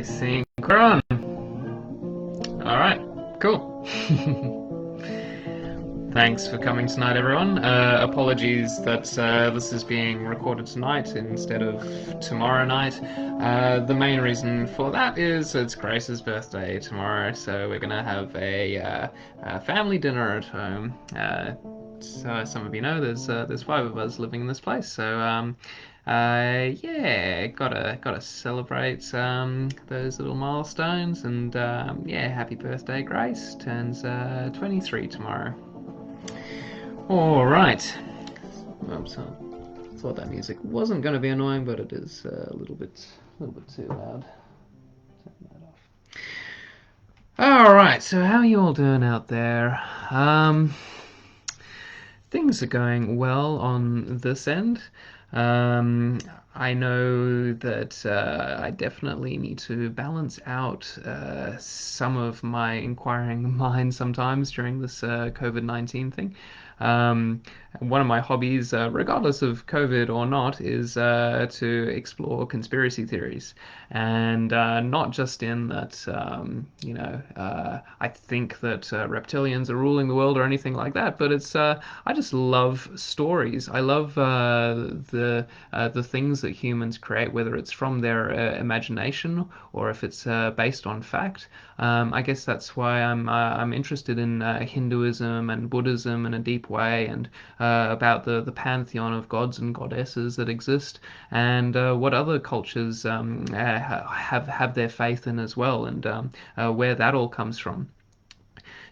I think we're on. Alright, cool. Thanks for coming tonight, everyone. Apologies that this is being recorded tonight instead of tomorrow night. The main reason for that is it's Grace's birthday tomorrow, so we're going to have a family dinner at home. So as some of you know, there's five of us living in this place, so yeah, gotta celebrate those little milestones, and yeah, happy birthday, Grace. Turns 23 tomorrow. All right. Oops, I thought that music wasn't going to be annoying, but it is a little bit too loud. Turn that off. All right. So how are you all doing out there? Things are going well on this end. I know that I definitely need to balance out some of my inquiring mind sometimes during this COVID-19 thing. Um, One of my hobbies, regardless of COVID or not, is to explore conspiracy theories, and not just in that, I think that reptilians are ruling the world or anything like that, but it's I just love stories. I love the things that humans create, whether it's from their imagination or if it's based on fact. I guess that's why I'm interested in Hinduism and Buddhism in a deep way, and about the pantheon of gods and goddesses that exist, and what other cultures have their faith in as well, and where that all comes from.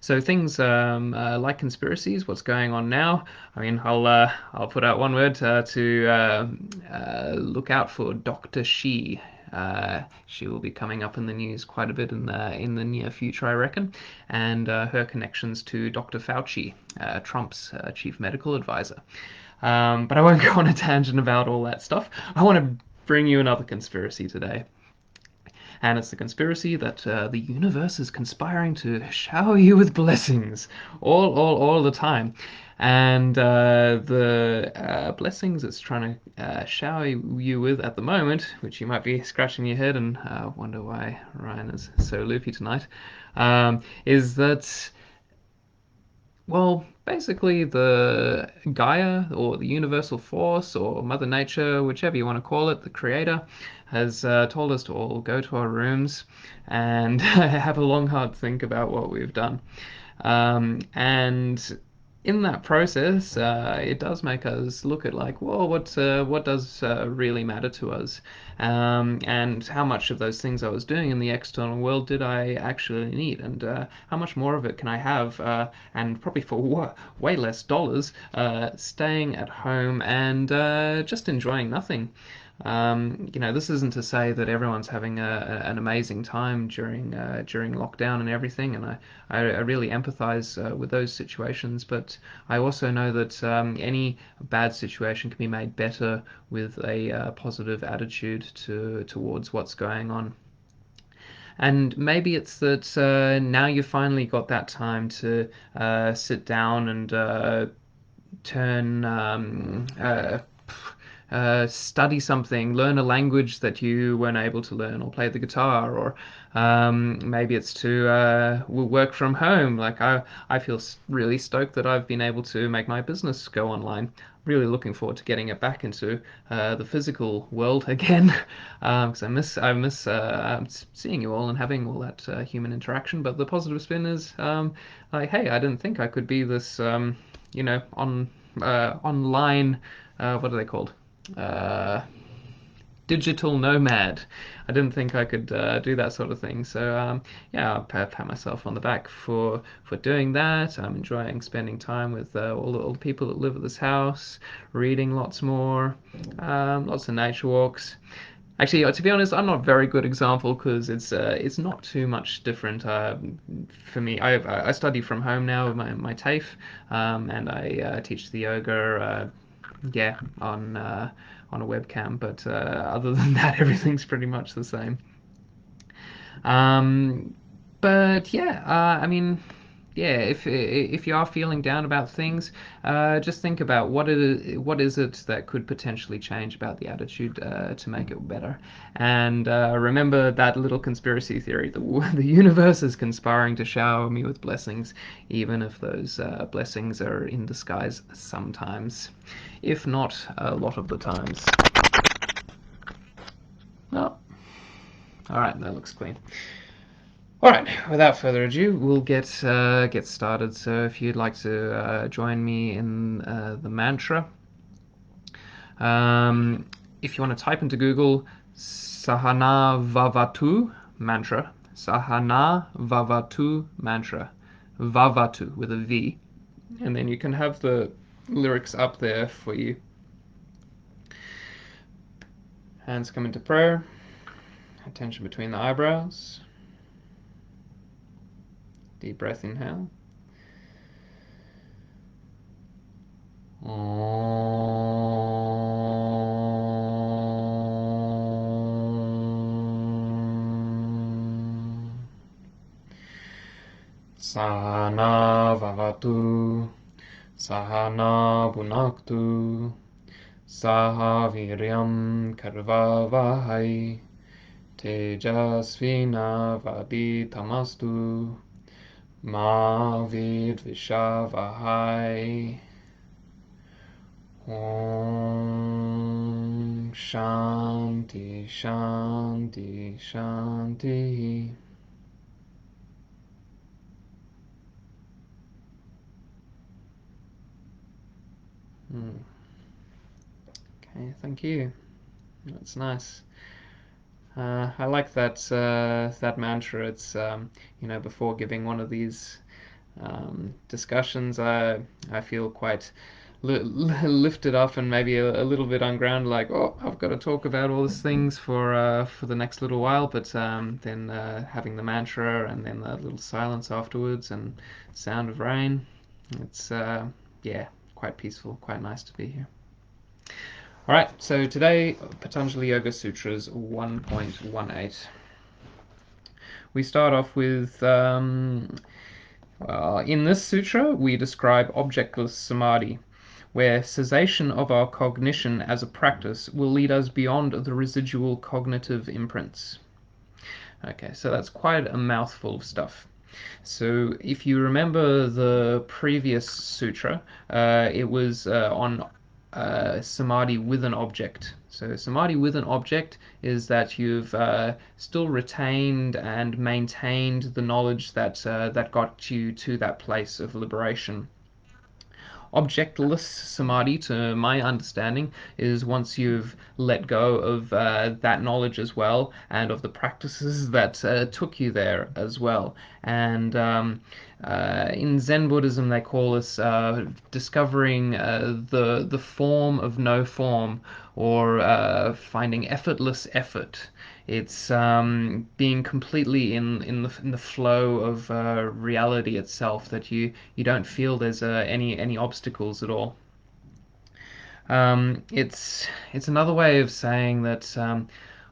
So things like conspiracies, what's going on now? I mean, I'll put out one word to look out for Dr. She. She will be coming up in the news quite a bit in the near future, I reckon, and her connections to Dr. Fauci, Trump's chief medical advisor. But I won't go on a tangent about all that stuff. I want to bring you another conspiracy today. And it's the conspiracy that the universe is conspiring to shower you with blessings all the time. And the blessings it's trying to shower you with at the moment, which you might be scratching your head and wonder why Ryan is so loopy tonight, is that, well, basically the Gaia, or the universal force, or Mother Nature, whichever you want to call it, the creator, has told us to all go to our rooms and have a long, hard think about what we've done. And in that process, it does make us look at, like, well, what does really matter to us, and how much of those things I was doing in the external world did I actually need, and how much more of it can I have, and probably for way less dollars, staying at home and just enjoying nothing. This isn't to say that everyone's having an amazing time during lockdown and everything, and I really empathize with those situations. But I also know that any bad situation can be made better with a positive attitude towards what's going on. And maybe it's that now you finally got that time to sit down and turn study something, learn a language that you weren't able to learn, or play the guitar, or maybe it's to work from home. Like I feel really stoked that I've been able to make my business go online. Really looking forward to getting it back into the physical world again, because I miss seeing you all and having all that human interaction. But the positive spin is, like, hey, I didn't think I could be this, online. What are they called? uh, Digital nomad. I didn't think I could do that sort of thing. So yeah, I'll pat myself on the back for doing that. I'm enjoying spending time with all the people that live at this house, reading lots more, lots of nature walks. Actually, to be honest, I'm not a very good example because it's not too much different for me. I study from home now with my TAFE, and I teach the yoga, yeah, on a webcam. But other than that, everything's pretty much the same. Um, but yeah, I mean, yeah, if you are feeling down about things, just think about what is it that could potentially change about the attitude to make it better. And remember that little conspiracy theory: the universe is conspiring to shower me with blessings, even if those blessings are in disguise sometimes, if not a lot of the times. Oh, all right, that looks clean. All right, without further ado, we'll get started. So, if you'd like to join me in the mantra, um, if you want to type into Google Sahana Vavatu mantra, Sahana Vavatu mantra, Vavatu with a V, and then you can have the lyrics up there for you. Hands come into prayer, attention between the eyebrows. Deep breath, inhale. Sahana vavatu, sahana bhunaktu, saha viryam karvavahai, tejasvina vaditamastu, ma vidvishavahai. Om Shanti Shanti Shanti. Okay, thank you. That's nice. I like that mantra. It's before giving one of these discussions, I feel quite lifted up and maybe a little bit ungrounded, like, oh, I've got to talk about all these things for the next little while, but then having the mantra and then the little silence afterwards and sound of rain, it's yeah, quite peaceful, quite nice to be here. All right, so today, Patanjali Yoga Sutras 1.18. We start off with in this sutra, we describe objectless samadhi, where cessation of our cognition as a practice will lead us beyond the residual cognitive imprints. Okay, so that's quite a mouthful of stuff. So if you remember the previous sutra, it was on samadhi with an object. So samadhi with an object is that you've still retained and maintained the knowledge that got you to that place of liberation. Objectless samadhi, to my understanding, is once you've let go of that knowledge as well, and of the practices that took you there as well. And in Zen Buddhism, they call this discovering the form of no form, or finding effortless effort. It's being completely in the flow of reality itself, that you don't feel there's any obstacles at all. It's another way of saying that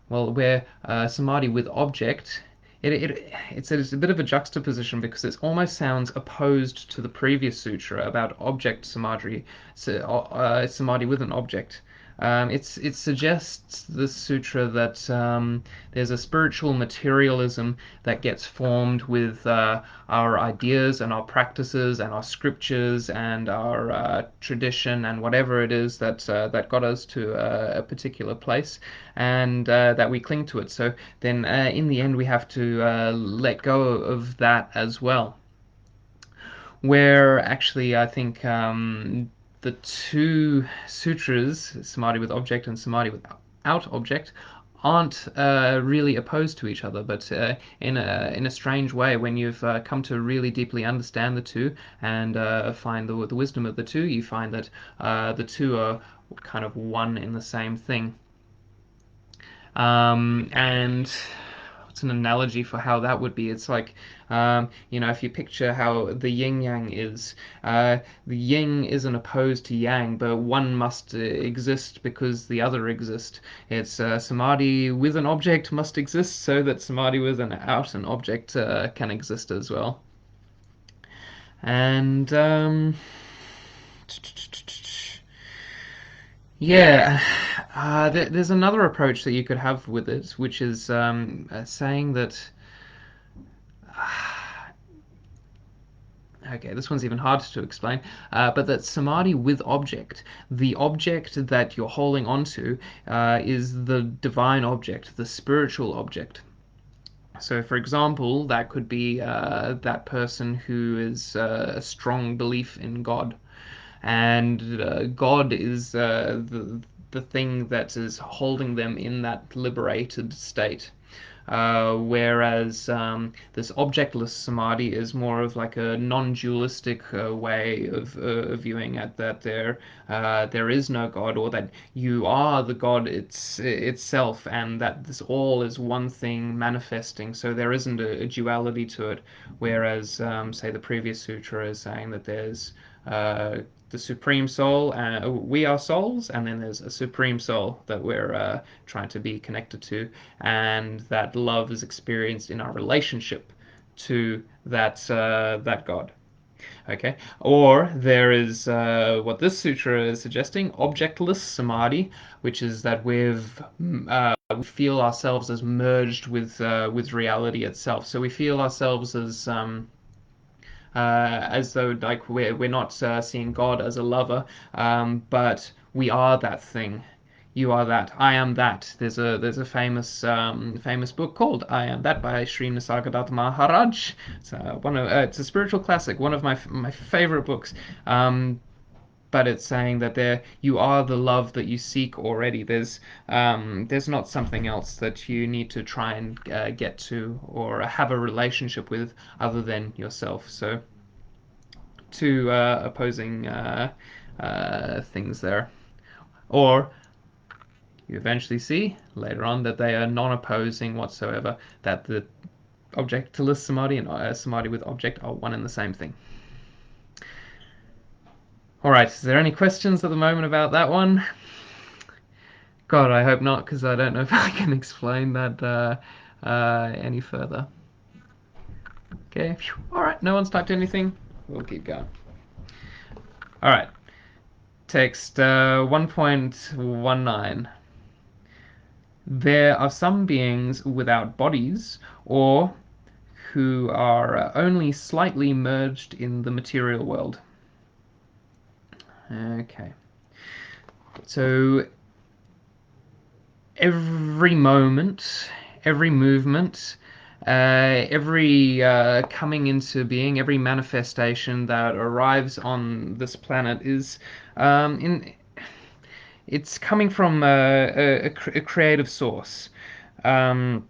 well, where samadhi with object, it's a bit of a juxtaposition, because it almost sounds opposed to the previous sutra about object samadhi, samadhi with an object. It suggests, this sutra, that there's a spiritual materialism that gets formed with our ideas and our practices and our scriptures and our tradition and whatever it is that got us to a particular place, and that we cling to it. So then in the end we have to let go of that as well. Where actually I think the two sutras, samadhi with object and samadhi without object, aren't really opposed to each other, but in a strange way, when you've come to really deeply understand the two and find the wisdom of the two, you find that the two are kind of one in the same thing. And what's an analogy for how that would be? It's like, if you picture how the yin yang is, the yin isn't opposed to yang, but one must exist because the other exists. It's samadhi with an object must exist so that samadhi with an object can exist as well. And yeah, there's another approach that you could have with it, which is saying that. Okay, this one's even harder to explain, but that samadhi with object, the object that you're holding onto, is the divine object, the spiritual object. So, for example, that could be that person who is a strong belief in God, and God is the thing that is holding them in that liberated state. Whereas this objectless samadhi is more of like a non-dualistic way of viewing it, that there is no God, or that you are the God itself, and that this all is one thing manifesting. So there isn't a duality to it. Whereas, say, the previous sutra is saying that there's the supreme soul, we are souls, and then there's a supreme soul that we're trying to be connected to, and that love is experienced in our relationship to that God. Okay, or there is what this sutra is suggesting, objectless samadhi, which is that we feel ourselves as merged with reality itself. So we feel ourselves as though like we're not seeing God as a lover, but we are that thing. You are that. I am that. There's a famous book called I Am That by Sri Nisargadatta Maharaj. It's a spiritual classic, one of my favorite books. But it's saying that you are the love that you seek already. There's not something else that you need to try and get to or have a relationship with other than yourself. So two opposing things there. Or you eventually see later on that they are non-opposing whatsoever, that the objectless samadhi and samadhi with object are one and the same thing. All right, is there any questions at the moment about that one? God, I hope not, because I don't know if I can explain that any further. Okay, all right, no one's typed anything. We'll keep going. All right, text 1.19. There are some beings without bodies, or who are only slightly merged in the material world. Okay. So every moment, every movement, every coming into being, every manifestation that arrives on this planet is it's coming from a creative source. Um,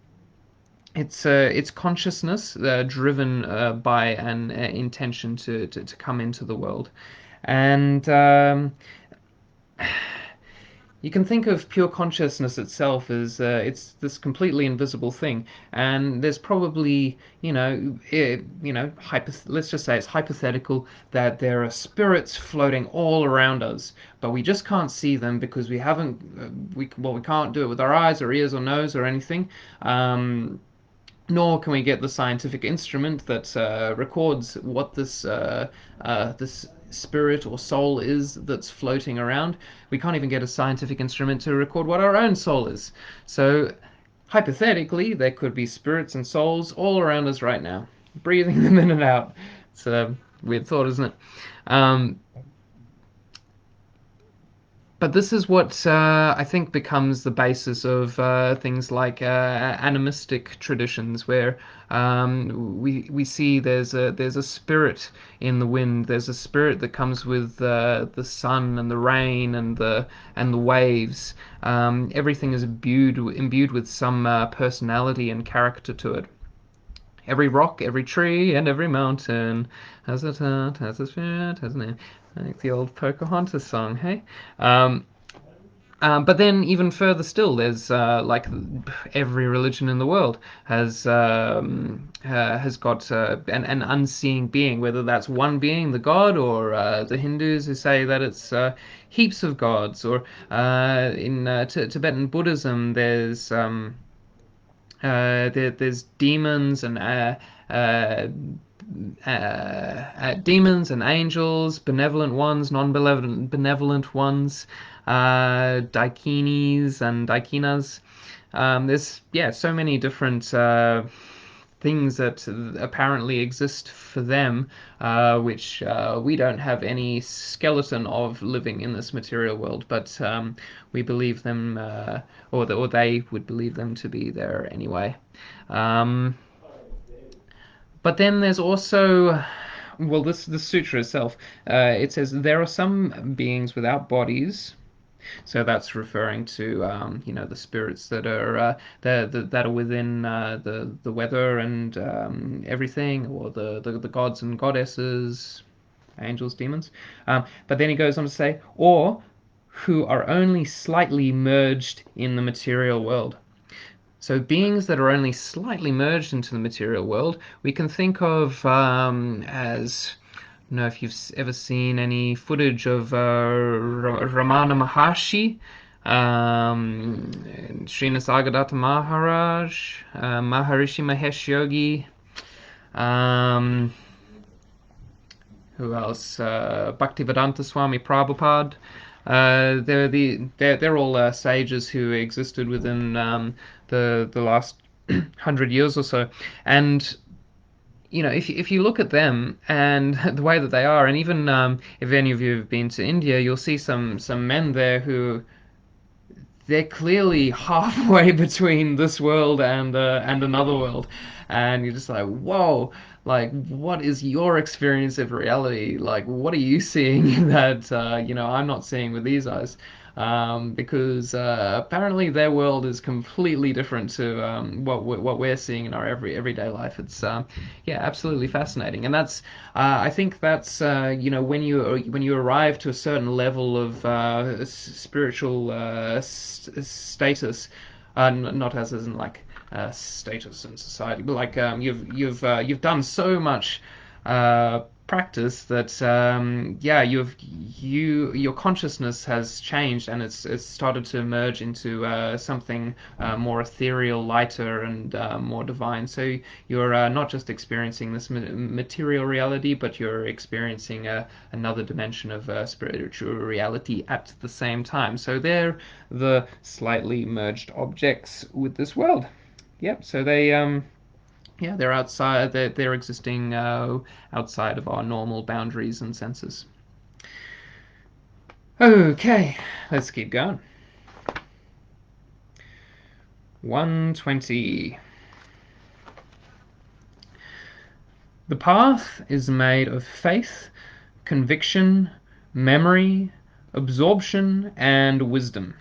it's consciousness driven by an intention to come into the world, and you can think of pure consciousness itself as it's this completely invisible thing, and there's probably let's just say it's hypothetical that there are spirits floating all around us, but we just can't see them because we haven't we can't do it with our eyes or ears or nose or anything. Nor can we get the scientific instrument that records what this spirit or soul is that's floating around. We can't even get a scientific instrument to record what our own soul is. So, hypothetically, there could be spirits and souls all around us right now, breathing them in and out. It's a weird thought, isn't it? Um, but this is what I think becomes the basis of things like animistic traditions, where we see there's a spirit in the wind. There's a spirit that comes with the sun and the rain and the waves. Everything is imbued with some personality and character to it. Every rock, every tree, and every mountain has a tent, has a spirit, has a name. Like the old Pocahontas song, hey? But then even further still, there's like every religion in the world has got an unseeing being, whether that's one being, the god, or the Hindus who say that it's heaps of gods, or in Tibetan Buddhism, there's demons and demons and angels, benevolent ones, non-benevolent benevolent ones, daikinis and daikinas. There's so many different things that apparently exist for them, which we don't have any skeleton of living in this material world, but we believe them, or they would believe them to be there anyway. Um, but then there's also, well, this sutra itself, it says there are some beings without bodies. So that's referring to the spirits that are that are within the weather and everything, or the gods and goddesses, angels, demons. But then he goes on to say, or who are only slightly merged in the material world. So beings that are only slightly merged into the material world, we can think of as, I don't know if you've ever seen any footage of Ramana Maharshi, Sri Nisargadatta Maharaj, Maharishi Mahesh Yogi, um, who else? Bhaktivedanta Swami Prabhupada. They're all sages who existed within the last 100 years or so, and if you look at them and the way that they are, and even if any of you have been to India, you'll see some men there who they're clearly halfway between this world and another world, and you're just like, whoa, like what is your experience of reality? Like what are you seeing that I'm not seeing with these eyes? Because apparently their world is completely different to what we're seeing in our everyday life. It's absolutely fascinating, and that's I think that's when you arrive to a certain level of spiritual status, not as in like status in society, but like you've done so much practice that your consciousness has changed, and it's started to merge into something more ethereal, lighter, and more divine. So you're not just experiencing this material reality, but you're experiencing another dimension of spiritual reality at the same time. So they're the slightly merged objects with this world. Yep. So they're outside. They're existing outside of our normal boundaries and senses. Okay, let's keep going. 120. The path is made of faith, conviction, memory, absorption, and wisdom.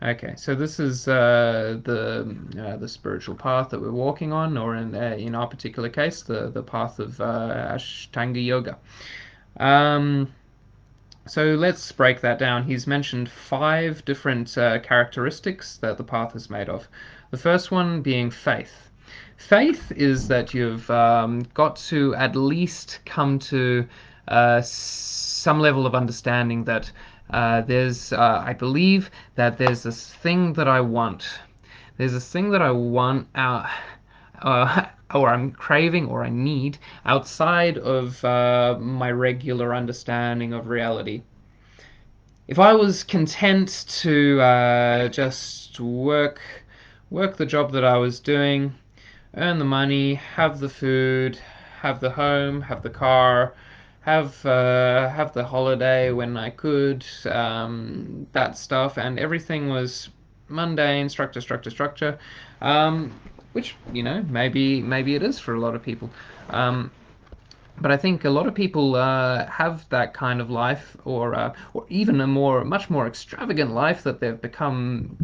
Okay, so this is the spiritual path that we're walking on, or in our particular case, the path of Ashtanga Yoga. So let's break that down. He's mentioned 5 different characteristics that the path is made of. The first one being faith. Faith is that you've got to at least come to some level of understanding that I believe that there's this thing that I want. There's this thing that I want out, or I'm craving, or I need outside of my regular understanding of reality. If I was content to just work the job that I was doing, earn the money, have the food, have the home, have the car, have the holiday when I could, that stuff, and everything was mundane, structure, which maybe it is for a lot of people. But I think a lot of people have that kind of life, or even a much more extravagant life, that they've become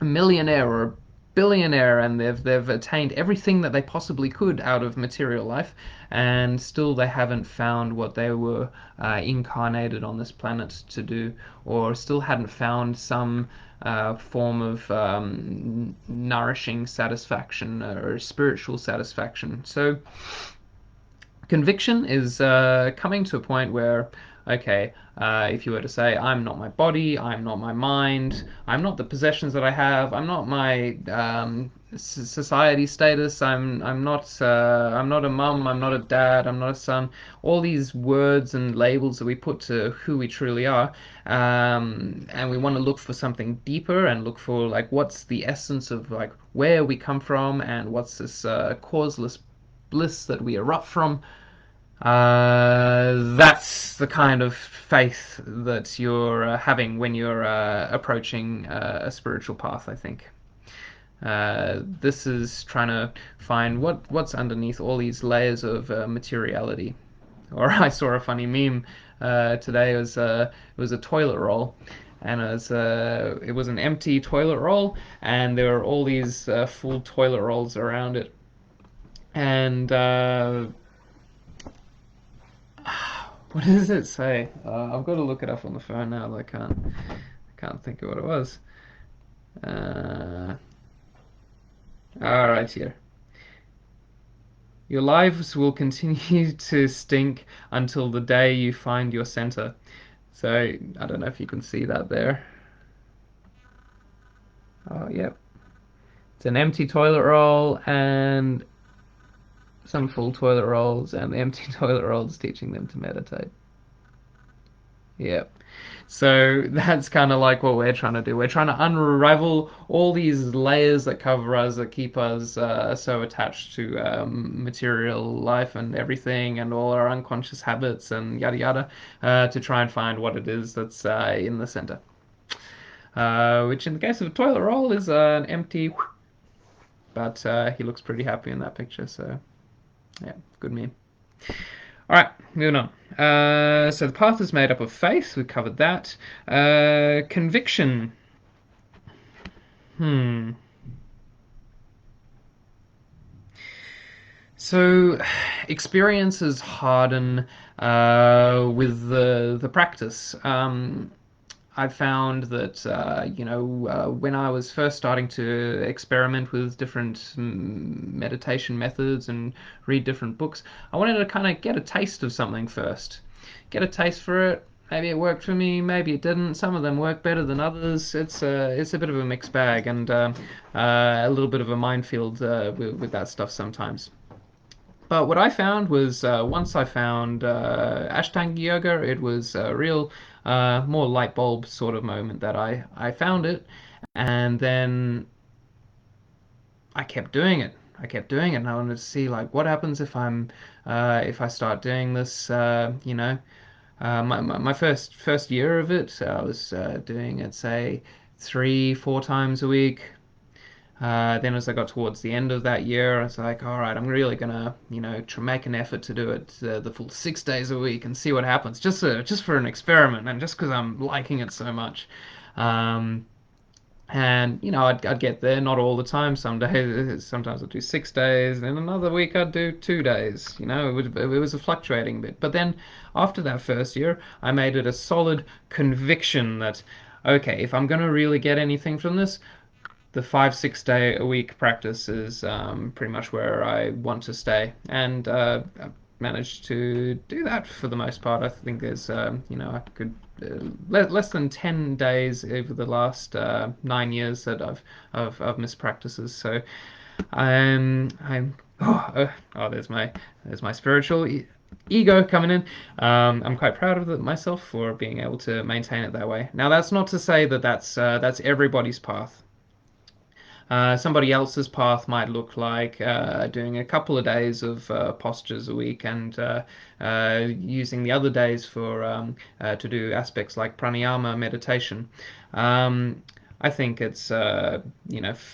a millionaire or a billionaire, and they've attained everything that they possibly could out of material life, and still they haven't found what they were incarnated on this planet to do, or still hadn't found some form of nourishing satisfaction or spiritual satisfaction. So conviction is coming to a point where, okay, if you were to say, I'm not my body, I'm not my mind, I'm not the possessions that I have, I'm not my society status. I'm not a mum. I'm not a dad. I'm not a son. All these words and labels that we put to who we truly are, and we want to look for something deeper and look for like what's the essence of like where we come from and what's this causeless bliss that we erupt from. That's the kind of faith that you're having when you're approaching a spiritual path, I think. This is trying to find what's underneath all these layers of materiality. Or I saw a funny meme today. It was a toilet roll, and it was an empty toilet roll, and there were all these full toilet rolls around it. And what does it say? I've got to look it up on the phone now. But I can't think of what it was. Uh, all right, here. Your lives will continue to stink until the day you find your center. So I don't know if you can see that there. Oh, yep. It's an empty toilet roll and some full toilet rolls, and the empty toilet rolls teaching them to meditate. Yep. So that's kind of like what we're trying to do. We're trying to unravel all these layers that cover us, that keep us so attached to material life and everything, and all our unconscious habits and yada yada, to try and find what it is that's in the center. Which, in the case of a toilet roll, is an empty. But he looks pretty happy in that picture. So yeah, good meme. All right, moving on. So the path is made up of faith. We covered that. Conviction. Hmm. So experiences harden with the practice. I found that when I was first starting to experiment with different meditation methods and read different books, I wanted to kind of get a taste of something first, get a taste for it. Maybe it worked for me, maybe it didn't. Some of them work better than others. It's a bit of a mixed bag and a little bit of a minefield with that stuff sometimes. But what I found was once I found Ashtanga yoga, it was a real more light bulb sort of moment that I found it, and then I kept doing it. I kept doing it, and I wanted to see like what happens if I start doing this. My first year of it, I was doing it say 3 4 times a week. Then as I got towards the end of that year, I was like, all right, I'm really gonna, make an effort to do it the full 6 days a week and see what happens, just for an experiment and just because I'm liking it so much. Um, and I'd get there, not all the time. Some days, sometimes I'd do 6 days, and another week I'd do 2 days. It was a fluctuating bit. But then after that first year, I made it a solid conviction that, okay, if I'm gonna really get anything from this, the 5 6 day a week practice is pretty much where I want to stay, and I've managed to do that for the most part. I think there's I could less than 10 days over the last 9 years that I've missed practices. So I'm there's my spiritual ego coming in. I'm quite proud of myself for being able to maintain it that way. Now that's not to say that that's everybody's path. Somebody else's path might look like doing a couple of days of postures a week and using the other days for to do aspects like pranayama meditation. I think it's for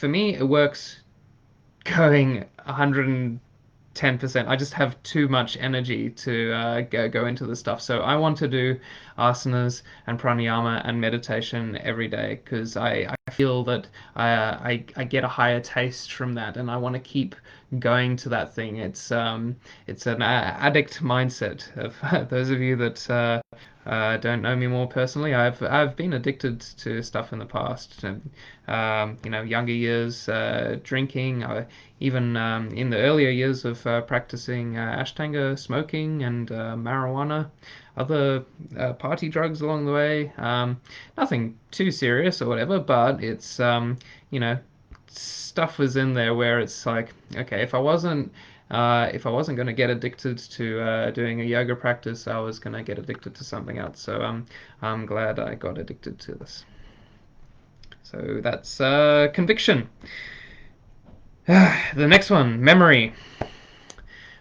me it works going 110%. I just have too much energy to go into the stuff. So I want to do asanas and pranayama and meditation every day because I feel that I get a higher taste from that, and I want to keep going to that thing. It's an addict mindset. Of those of you that don't know me more personally, I've been addicted to stuff in the past. And, younger years, drinking, even in the earlier years of practicing Ashtanga, smoking and marijuana, other party drugs along the way. Nothing too serious or whatever, but it's stuff was in there where it's like, okay, if I wasn't going to get addicted to doing a yoga practice, I was going to get addicted to something else. So I'm glad I got addicted to this. So that's conviction. The next one, memory.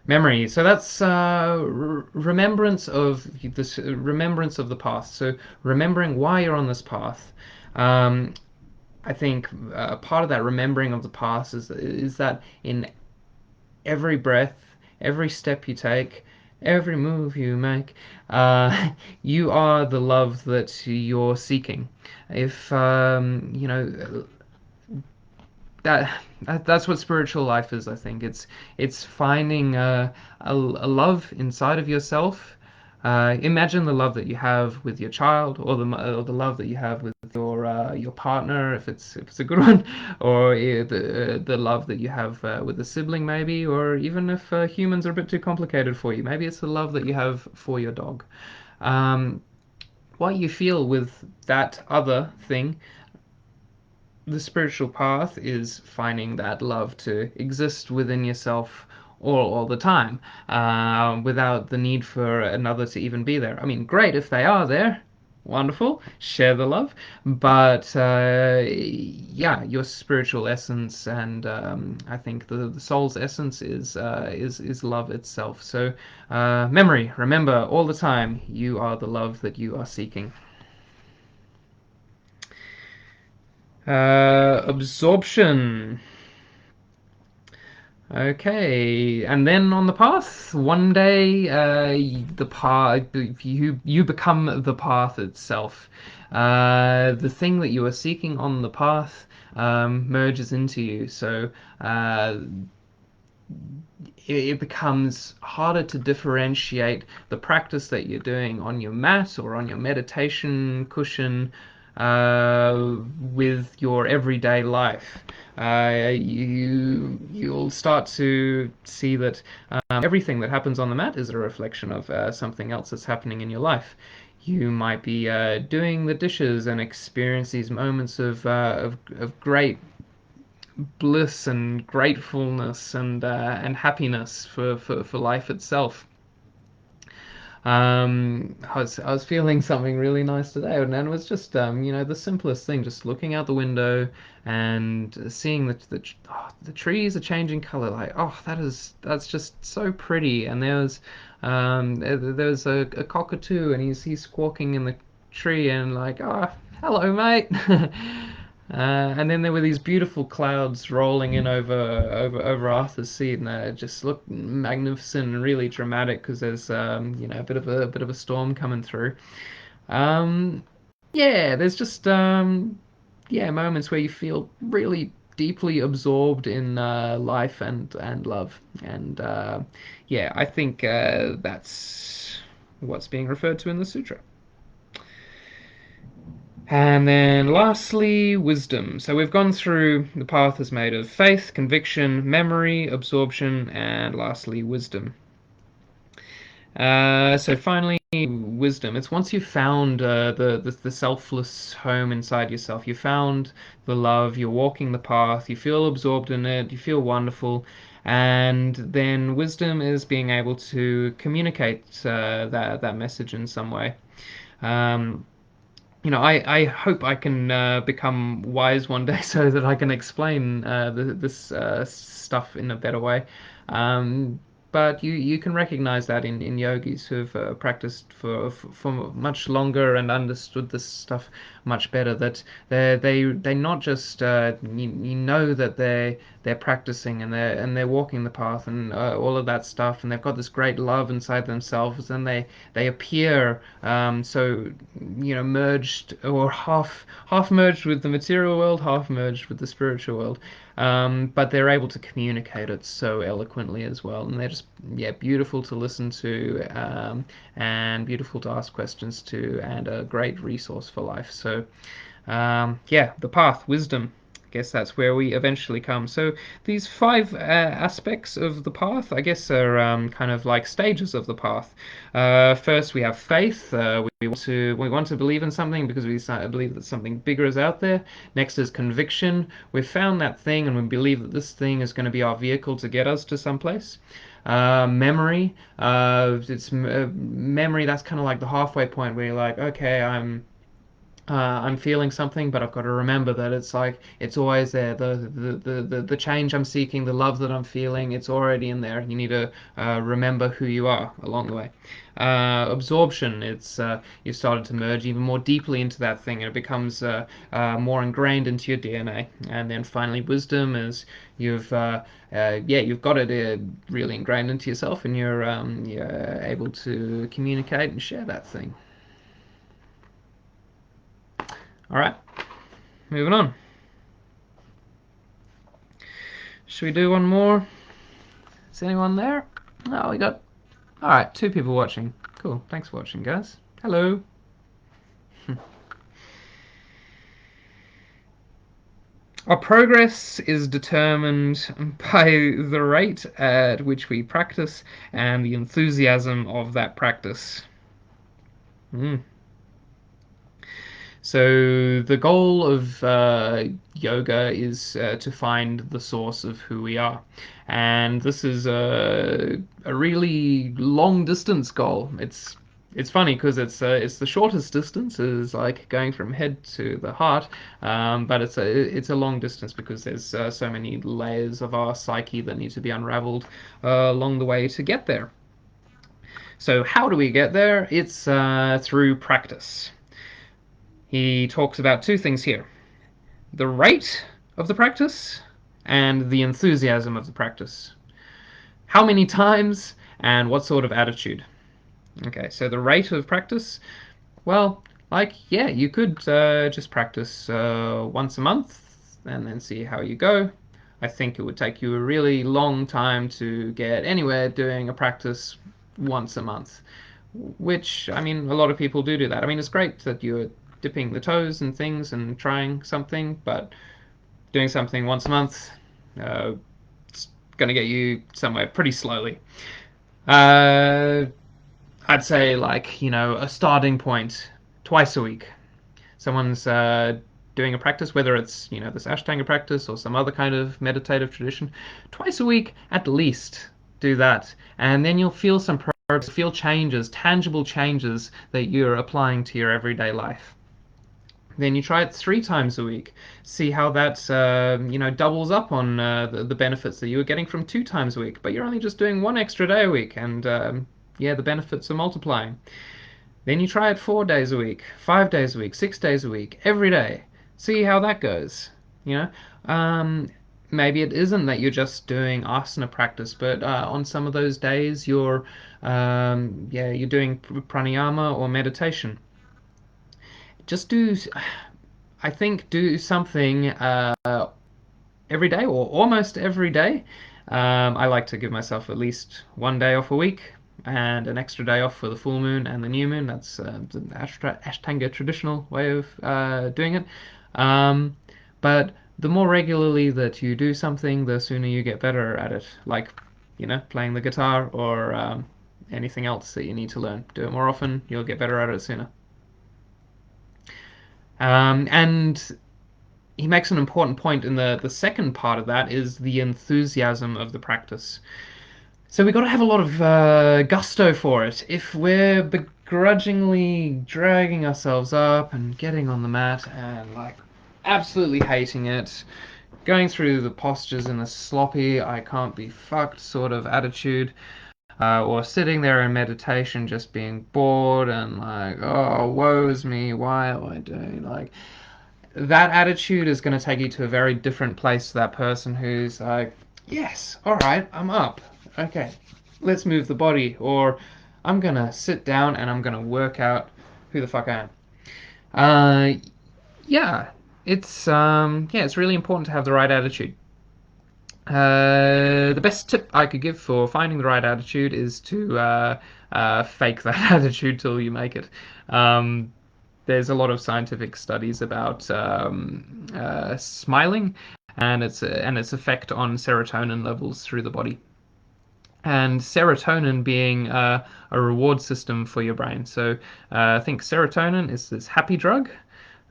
Memory. So that's remembrance of this, remembrance of the past. So remembering why you're on this path. Um, I think part of that remembering of the past is that in every breath, every step you take, every move you make, you are the love that you're seeking. If that, that's what spiritual life is. I think it's finding a love inside of yourself. Imagine the love that you have with your child, or the love that you have with your partner, if it's a good one, or the love that you have with a sibling, maybe, or even if humans are a bit too complicated for you, maybe it's the love that you have for your dog. Um, what you feel with that other thing, the spiritual path is finding that love to exist within yourself all the time, without the need for another to even be there. I mean, great if they are there, wonderful, share the love, but yeah, your spiritual essence, and I think the soul's essence is love itself. So memory, remember all the time, you are the love that you are seeking. Absorption. Okay, and then on the path, one day, the path you become the path itself. The thing that you are seeking on the path merges into you. So it becomes harder to differentiate the practice that you're doing on your mat or on your meditation cushion with your everyday life. You'll start to see that everything that happens on the mat is a reflection of something else that's happening in your life. You might be doing the dishes and experience these moments of great bliss and gratefulness and happiness for life itself. I was feeling something really nice today, and it was just the simplest thing, just looking out the window and seeing that the trees are changing color. Like, oh, that's just so pretty. And there was a cockatoo, and he's squawking in the tree, and like, oh, hello, mate. And then there were these beautiful clouds rolling in over Arthur's Seat, and it just looked magnificent and really dramatic because there's a bit of a storm coming through. Um, yeah, there's just yeah, moments where you feel really deeply absorbed in life and love, and yeah, I think that's what's being referred to in the sutra. And then lastly, wisdom. So we've gone through the path is made of faith, conviction, memory, absorption, and lastly, wisdom. So finally, wisdom. It's once you've found the selfless home inside yourself, you found the love, you're walking the path, you feel absorbed in it, you feel wonderful, and then wisdom is being able to communicate that message in some way. Um, I hope I can become wise one day so that I can explain this stuff in a better way. Um, but you can recognize that in yogis who've practiced for much longer and understood this stuff much better. That they not just you know that they're practicing and they're walking the path and all of that stuff, and they've got this great love inside themselves, and they appear so merged or half merged with the material world, half merged with the spiritual world. But they're able to communicate it so eloquently as well, and they're just beautiful to listen to, and beautiful to ask questions to, and a great resource for life. So yeah, the path, wisdom. guess that's where we eventually come. So these five aspects of the path, I guess, are kind of like stages of the path. First, we have faith. We want to believe in something because we believe that something bigger is out there. Next is conviction. We've found that thing, and we believe that this thing is going to be our vehicle to get us to someplace. Memory. It's memory. That's kind of like the halfway point where you're like, okay, I'm feeling something, but I've got to remember that it's like it's always there. The change I'm seeking, the love that I'm feeling, it's already in there. You need to remember who you are along the way. Absorption, it's you've started to merge even more deeply into that thing, and it becomes more ingrained into your DNA. And then finally, wisdom is you've got it really ingrained into yourself, and you're able to communicate and share that thing. All right. Moving on. Should we do one more? Is anyone there? Oh, we got... Alright, 2 people watching. Cool. Thanks for watching, guys. Hello. Our progress is determined by the rate at which we practice and the enthusiasm of that practice. Mm. So the goal of yoga is to find the source of who we are, and this is a really long distance goal. It's funny because it's the shortest distance is like going from head to the heart, but it's a long distance because there's so many layers of our psyche that need to be unraveled along the way to get there. So how do we get there? It's through practice. He talks about 2 things here: the rate of the practice and the enthusiasm of the practice. How many times and what sort of attitude? Okay, so the rate of practice, well, like, yeah, you could just practice once a month and then see how you go. I think it would take you a really long time to get anywhere doing a practice once a month, which, I mean, a lot of people do that. I mean, it's great that you're dipping the toes and things and trying something, but doing something once a month, it's going to get you somewhere pretty slowly. Uh, I'd say, like, a starting point twice a week. Someone's doing a practice, whether it's, this Ashtanga practice or some other kind of meditative tradition, twice a week at least do that. And then you'll feel some progress, feel changes, tangible changes that you're applying to your everyday life. Then you try it 3 times a week. See how that doubles up on the benefits that you were getting from 2 times a week. But you're only just doing 1 extra day a week, and yeah, the benefits are multiplying. Then you try it 4 days a week, 5 days a week, 6 days a week, every day. See how that goes. You know, maybe it isn't that you're just doing asana practice, but on some of those days you're doing pranayama or meditation. Just I think do something every day or almost every day. I like to give myself at least 1 day off a week and an extra day off for the full moon and the new moon. That's the Ashtanga traditional way of doing it. Um, but the more regularly that you do something, the sooner you get better at it. Like, playing the guitar or anything else that you need to learn. Do it more often, you'll get better at it sooner. And he makes an important point in the second part of that is the enthusiasm of the practice. So we've got to have a lot of gusto for it. If we're begrudgingly dragging ourselves up and getting on the mat and like absolutely hating it, going through the postures in a sloppy, I can't be fucked sort of attitude, or sitting there in meditation just being bored and like, oh, woe is me, why am I doing like that attitude is going to take you to a very different place to that person who's like, yes, all right, I'm up. Okay, let's move the body. Or I'm going to sit down and I'm going to work out who the fuck I am. Yeah, it's really important to have the right attitude. The best tip I could give for finding the right attitude is to fake that attitude till you make it. there's a lot of scientific studies about smiling and its effect on serotonin levels through the body. And serotonin being a reward system for your brain. So I think serotonin is this happy drug.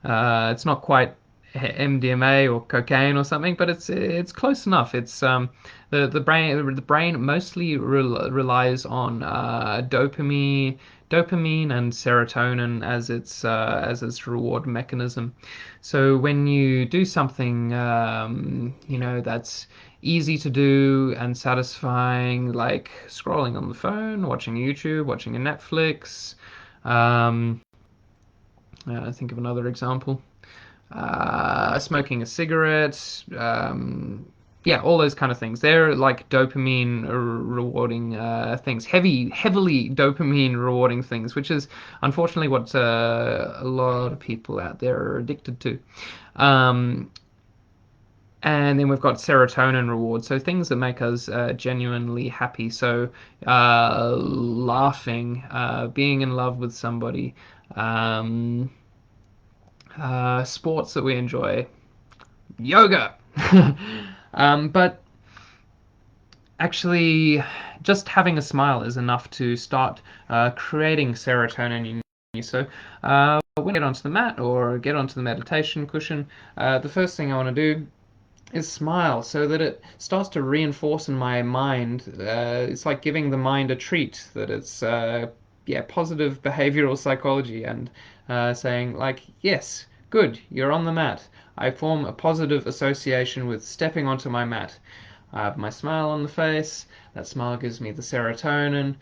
It's not quite MDMA or cocaine or something, but it's close enough. It's the brain mostly relies on dopamine and serotonin as its reward mechanism. So when you do something, that's easy to do and satisfying, like scrolling on the phone, watching YouTube, watching a Netflix. Um, think of another example. Smoking a cigarette, yeah, all those kind of things. They're like dopamine rewarding things, heavily dopamine rewarding things, which is unfortunately what a lot of people out there are addicted to. Um, and then we've got serotonin reward, so things that make us genuinely happy. So laughing, being in love with somebody, um, sports that we enjoy, yoga. But actually, just having a smile is enough to start creating serotonin in you. So when I get onto the mat or get onto the meditation cushion, the first thing I want to do is smile so that it starts to reinforce in my mind. It's like giving the mind a treat, that it's yeah, positive behavioral psychology, and saying like, yes, good, you're on the mat. I form a positive association with stepping onto my mat. I have my smile on the face. That smile gives me the serotonin.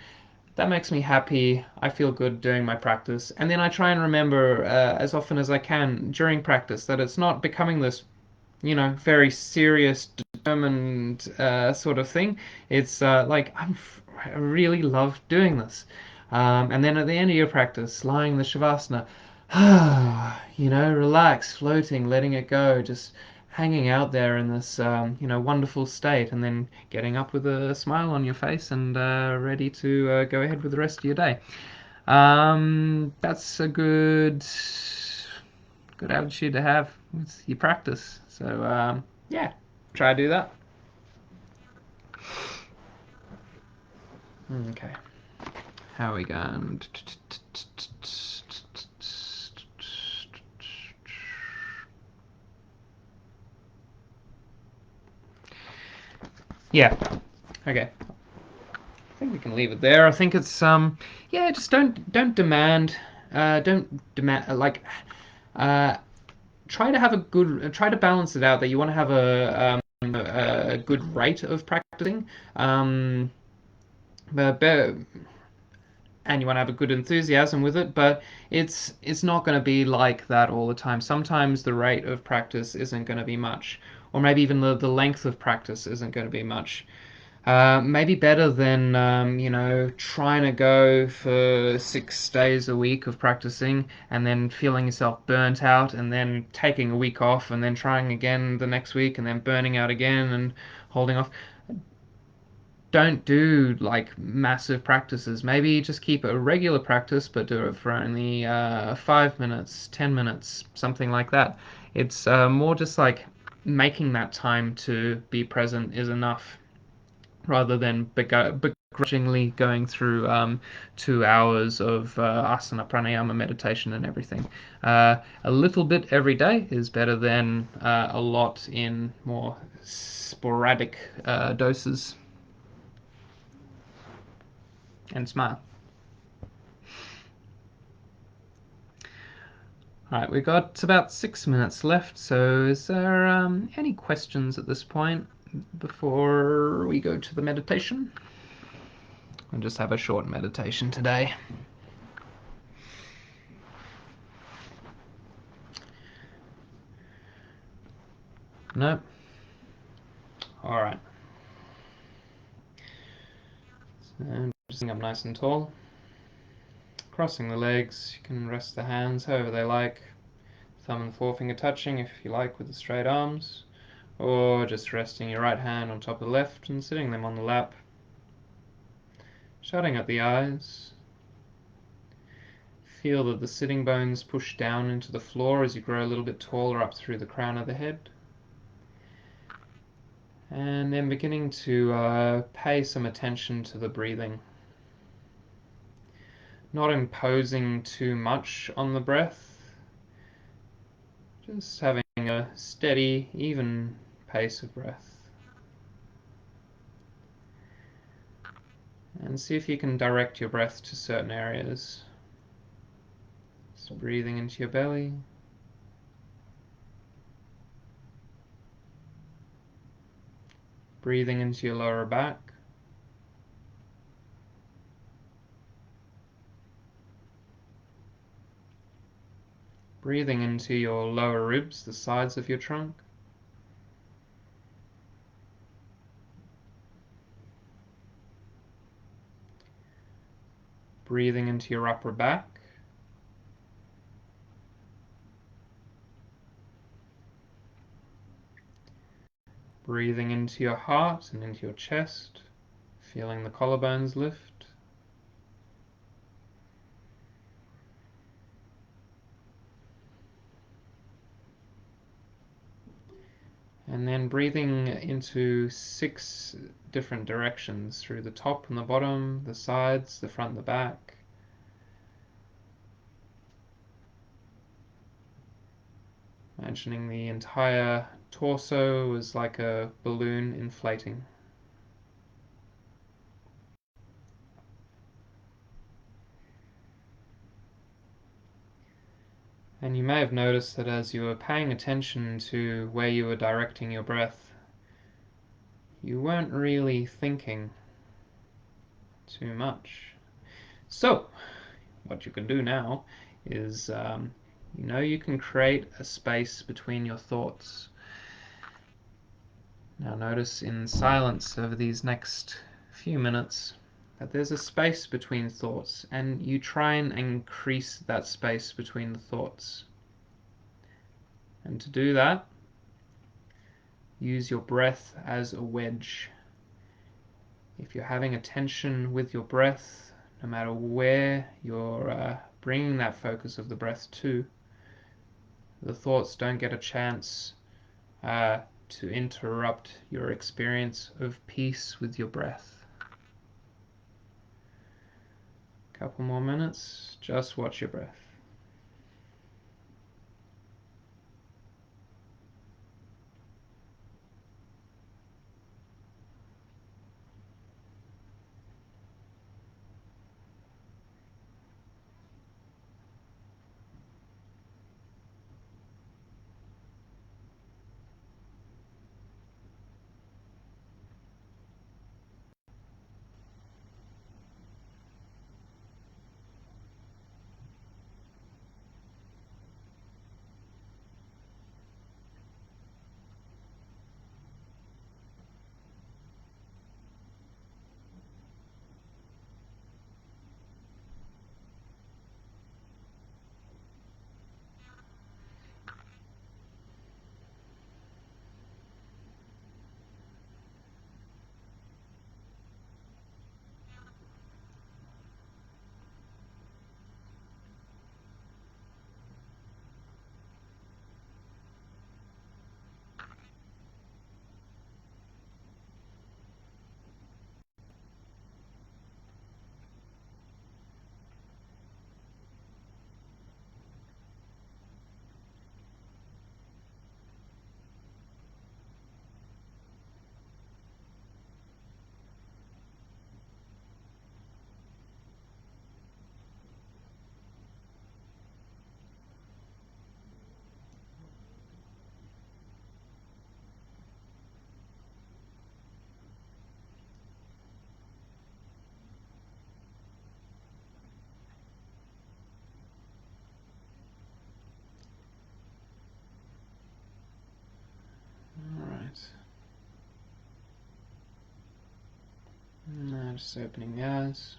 That makes me happy. I feel good doing my practice. And then I try and remember as often as I can during practice that it's not becoming this very serious, determined sort of thing. It's like I really love doing this. And then at the end of your practice, lying in the shavasana, relax, floating, letting it go, just hanging out there in this, wonderful state, and then getting up with a smile on your face and ready to go ahead with the rest of your day. That's a good attitude to have with your practice. So yeah, try to do that. Okay, how are we going? Yeah. Okay. I think we can leave it there. I think it's yeah, just don't demand like uh try to have a good try to balance it out that you want to have a good rate of practicing. Um but and you want to have a good enthusiasm with it, but it's not going to be like that all the time. Sometimes the rate of practice isn't going to be much, or maybe even the length of practice isn't going to be much. Maybe better than trying to go for 6 days a week of practicing and then feeling yourself burnt out and then taking a week off and then trying again the next week and then burning out again and holding off. Don't do like massive practices. Maybe just keep a regular practice, but do it for only 5 minutes, 10 minutes, something like that. It's more just like making that time to be present is enough, rather than begrudgingly going through 2 hours of asana, pranayama, meditation, and everything. A little bit every day is better than a lot in more sporadic doses. And smile. All right, we've got about 6 minutes left, so is there any questions at this point before we go to the meditation? I'll just have a short meditation today. Nope. All right. So just sitting up nice and tall. Crossing the legs, you can rest the hands however they like. Thumb and forefinger touching if you like with the straight arms. Or just resting your right hand on top of the left and sitting them on the lap. Shutting up the eyes. feel that the sitting bones push down into the floor as you grow a little bit taller up through the crown of the head. And then beginning to pay some attention to the breathing. Not imposing too much on the breath, just having a steady, even pace of breath. And see if you can direct your breath to certain areas. Just breathing into your belly. Breathing into your lower back. Breathing into your lower ribs, the sides of your trunk. Breathing into your upper back. Breathing into your heart and into your chest, feeling the collarbones lift. And then breathing into 6 different directions through the top and the bottom, the sides, the front and the back. Imagining the entire torso as like a balloon inflating. And you may have noticed that as you were paying attention to where you were directing your breath, you weren't really thinking too much. So, what you can do now is, you can create a space between your thoughts. Now notice in silence over these next few minutes that there's a space between thoughts, and you try and increase that space between the thoughts. And to do that, use your breath as a wedge. If you're having a tension with your breath, no matter where you're bringing that focus of the breath to, the thoughts don't get a chance to interrupt your experience of peace with your breath. Couple more minutes, just watch your breath. Alright. Now just opening the eyes.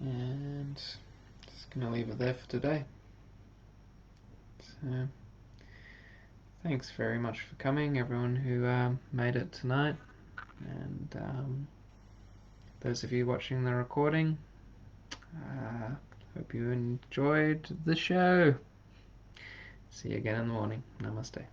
And just going to leave it there for today. So, thanks very much for coming, everyone who made it tonight. And Those of you watching the recording, hope you enjoyed the show. See you again in the morning. Namaste.